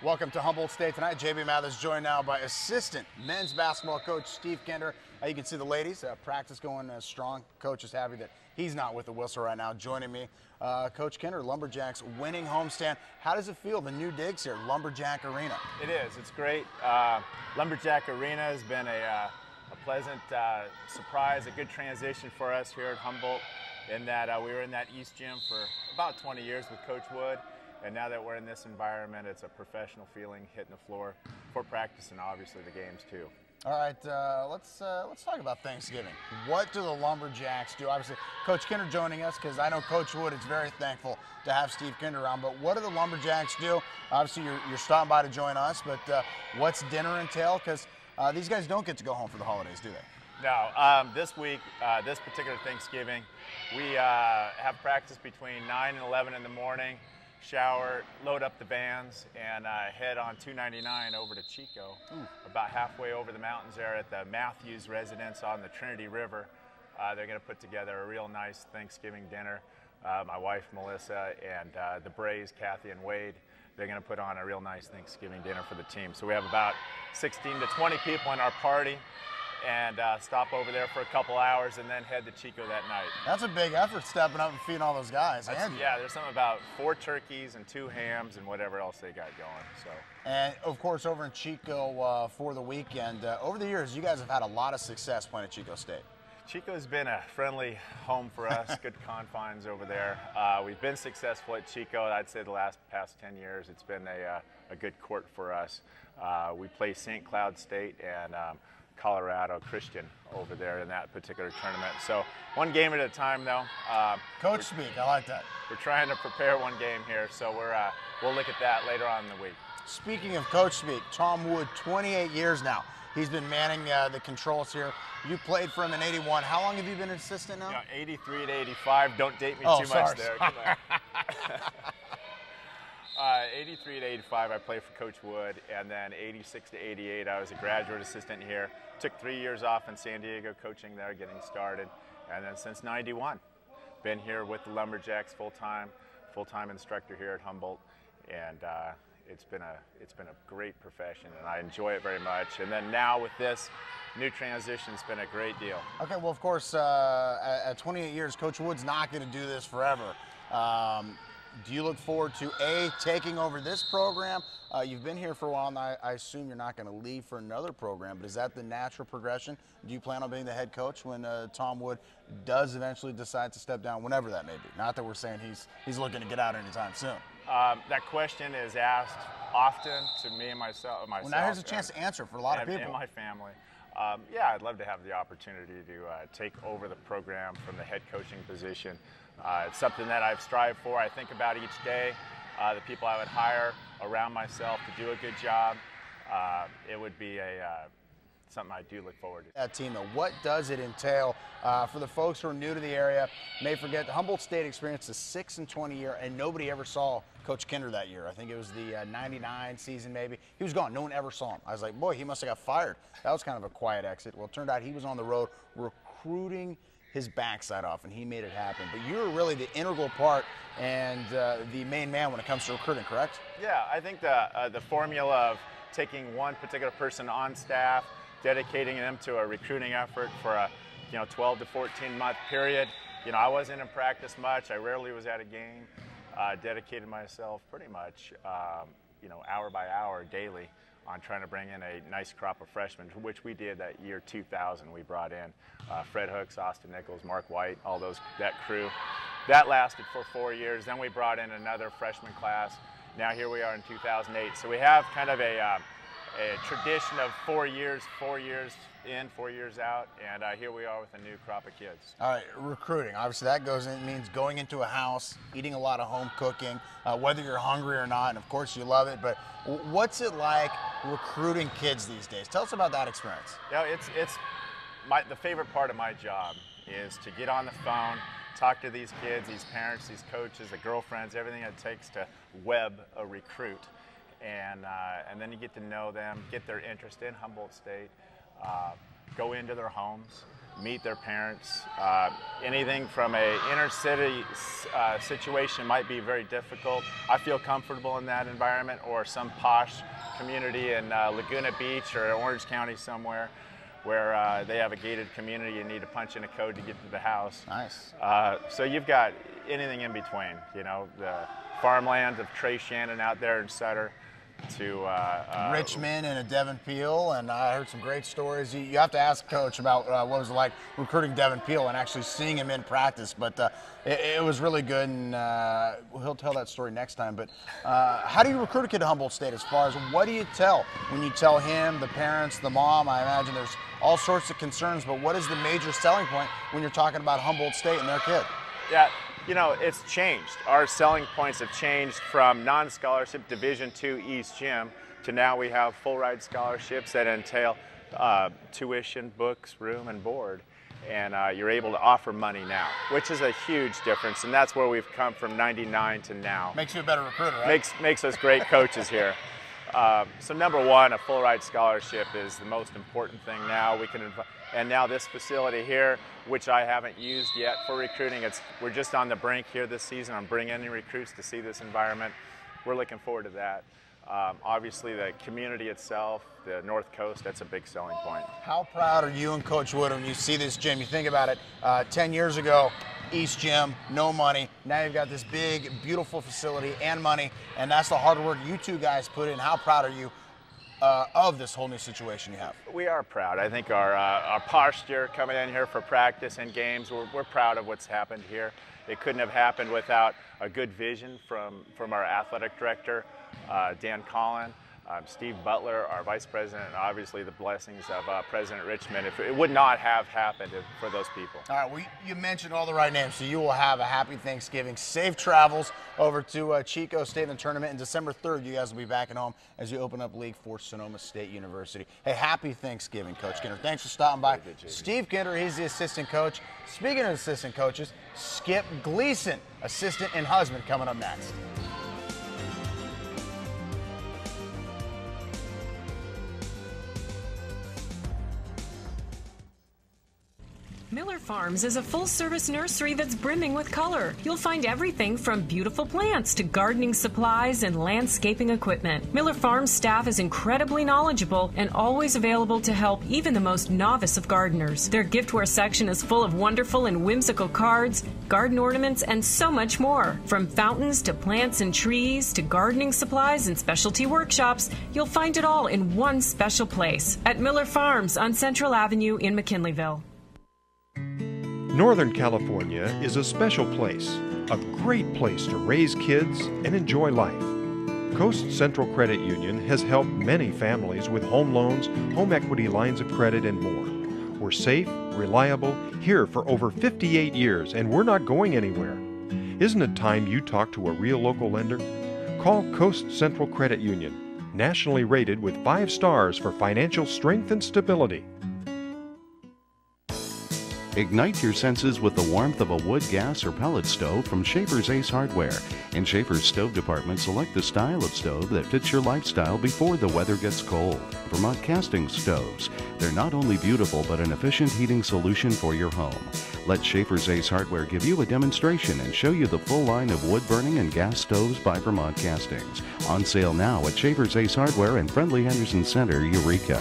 Welcome to Humboldt State Tonight. JB Mathers joined now by assistant men's basketball coach Steve Kinder. You can see the ladies practice going strong. Coach is happy that he's not with the whistle right now. Joining me, Coach Kinder, Lumberjacks winning homestand. How does it feel, the new digs here, Lumberjack Arena? It is. It's great. Lumberjack Arena has been a pleasant surprise, a good transition for us here at Humboldt, in that we were in that East Gym for about 20 years with Coach Wood. And now that we're in this environment, it's a professional feeling, hitting the floor for practice and obviously the games too. All right, let's talk about Thanksgiving. What do the Lumberjacks do? Obviously, Coach Kinder joining us because I know Coach Wood is very thankful to have Steve Kinder around. But what do the Lumberjacks do? Obviously, you're stopping by to join us, but what's dinner entail? Because these guys don't get to go home for the holidays, do they? No, this week, this particular Thanksgiving, we have practice between 9 and 11 in the morning. Shower, load up the vans, and head on 299 over to Chico. About halfway over the mountains there at the Matthews residence on the Trinity River. They're going to put together a real nice Thanksgiving dinner. My wife Melissa and the Brays, Kathy and Wade, they're going to put on a real nice Thanksgiving dinner for the team. So we have about 16 to 20 people in our party, and stop over there for a couple hours and then head to Chico that night. That's a big effort, stepping up and feeding all those guys. Yeah, there's something about 4 turkeys and 2 hams and whatever else they got going. So. And of course, over in Chico for the weekend, over the years, you guys have had a lot of success playing at Chico State. Chico's been a friendly home for us, good confines over there. We've been successful at Chico. I'd say the past 10 years, it's been a good court for us. We play St. Cloud State and Colorado Christian over there in that particular tournament. So one game at a time, though. Coach speak, I like that. We're trying to prepare one game here, so we'll look at that later on in the week. Speaking of coach speak, Tom Wood, 28 years now. He's been manning the controls here. You played for him in '81. How long have you been an assistant now? 83 to 85. Don't date me too much there. Come on. 83 to 85, I played for Coach Wood, and then 86 to 88, I was a graduate assistant here. Took 3 years off in San Diego coaching there, getting started, and then since '91, been here with the Lumberjacks full-time instructor here at Humboldt, and it's been a great profession, and I enjoy it very much. And then now with this new transition, it's been a great deal. Okay, well, of course, at 28 years, Coach Wood's not going to do this forever. Do you look forward to, A, taking over this program? You've been here for a while, and I assume you're not going to leave for another program, but is that the natural progression? Do you plan on being the head coach when Tom Wood does eventually decide to step down, whenever that may be? Not that we're saying he's looking to get out anytime soon. That question is asked often to me and myself. Well, now here's a chance to answer for a lot of people. And my family. Yeah, I'd love to have the opportunity to take over the program from the head coaching position. It's something that I've strived for. I think about each day, the people I would hire around myself to do a good job. It would be something I do look forward to. That team, though, what does it entail for the folks who are new to the area? May forget, Humboldt State experienced a 6-20 year, and nobody ever saw Coach Kinder that year. I think it was the '99 season, maybe. He was gone. No one ever saw him. I was like, boy, he must have got fired. That was kind of a quiet exit. Well, it turned out he was on the road recruiting his backside off, and he made it happen. But you were really the integral part and the main man when it comes to recruiting, correct? Yeah, I think the formula of taking one particular person on staff, dedicating them to a recruiting effort for a 12 to 14 month period. I wasn't in practice much. I rarely was at a game. Dedicated myself pretty much, hour by hour, daily, on trying to bring in a nice crop of freshmen, which we did that year 2000. We brought in Fred Hooks, Austin Nichols, Mark White, that crew. That lasted for 4 years. Then we brought in another freshman class. Now here we are in 2008. So we have kind of a tradition of 4 years in, 4 years out, and here we are with a new crop of kids. All right, recruiting. Obviously, that means going into a house, eating a lot of home cooking, whether you're hungry or not, and of course you love it. But what's it like recruiting kids these days? Tell us about that experience. It's the favorite part of my job is to get on the phone, talk to these kids, these parents, these coaches, the girlfriends, everything it takes to web a recruit. And then you get to know them, get their interest in Humboldt State, go into their homes, meet their parents. Anything from a inner city situation might be very difficult. I feel comfortable in that environment, or some posh community in Laguna Beach or Orange County somewhere, where they have a gated community. You need to punch in a code to get to the house. Nice. So you've got anything in between, you know, the farmland of Trey Shannon out there in Sutter to Richmond and a Devin Peel, and I heard some great stories. You have to ask Coach about what it was like recruiting Devin Peel and actually seeing him in practice, but it was really good, and he'll tell that story next time. But how do you recruit a kid to Humboldt State? As far as what do you tell when you tell him, the parents, the mom? I imagine there's all sorts of concerns, but what is the major selling point when you're talking about Humboldt State and their kid? Yeah, you know, it's changed. Our selling points have changed from non-scholarship Division II East Gym to now we have full ride scholarships that entail tuition, books, room, and board. And you're able to offer money now, which is a huge difference. And that's where we've come from '99 to now. Makes you a better recruiter, right? Makes us great coaches here. So number one, a full ride scholarship is the most important thing now. And now this facility here, which I haven't used yet for recruiting, we're just on the brink here this season. I'm bringing in recruits to see this environment. We're looking forward to that. Obviously the community itself, the North Coast, that's a big selling point. How proud are you and Coach Wood when you see this gym? You think about it, 10 years ago, East Gym, no money. Now you've got this big, beautiful facility and money, and that's the hard work you two guys put in. How proud are you of this whole new situation you have? We are proud. I think our posture coming in here for practice and games, we're proud of what's happened here. It couldn't have happened without a good vision from our athletic director, Dan Collin, Steve Butler, our vice president, and obviously the blessings of President Richmond. It would not have happened for those people. All right, well, you mentioned all the right names, so you will have a happy Thanksgiving. Safe travels over to Chico State in the tournament. And December 3rd, you guys will be back at home as you open up league for Sonoma State University. Hey, happy Thanksgiving, Coach Kinder. Thanks for stopping by. Steve Kinder, he's the assistant coach. Speaking of assistant coaches, Skip Gleason, assistant and husband, coming up next. Miller Farms is a full-service nursery that's brimming with color. You'll find everything from beautiful plants to gardening supplies and landscaping equipment. Miller Farms staff is incredibly knowledgeable and always available to help even the most novice of gardeners. Their giftware section is full of wonderful and whimsical cards, garden ornaments, and so much more. From fountains to plants and trees to gardening supplies and specialty workshops, you'll find it all in one special place at Miller Farms on Central Avenue in McKinleyville. Northern California is a special place, a great place to raise kids and enjoy life. Coast Central Credit Union has helped many families with home loans, home equity lines of credit, and more. We're safe, reliable, here for over 58 years, and we're not going anywhere. Isn't it time you talk to a real local lender? Call Coast Central Credit Union, nationally rated with 5 stars for financial strength and stability. Ignite your senses with the warmth of a wood, gas, or pellet stove from Schaefer's Ace Hardware. In Schaefer's Stove Department, select the style of stove that fits your lifestyle before the weather gets cold. Vermont Casting Stoves. They're not only beautiful, but an efficient heating solution for your home. Let Schaefer's Ace Hardware give you a demonstration and show you the full line of wood-burning and gas stoves by Vermont Castings. On sale now at Schaefer's Ace Hardware in Friendly Henderson Center, Eureka.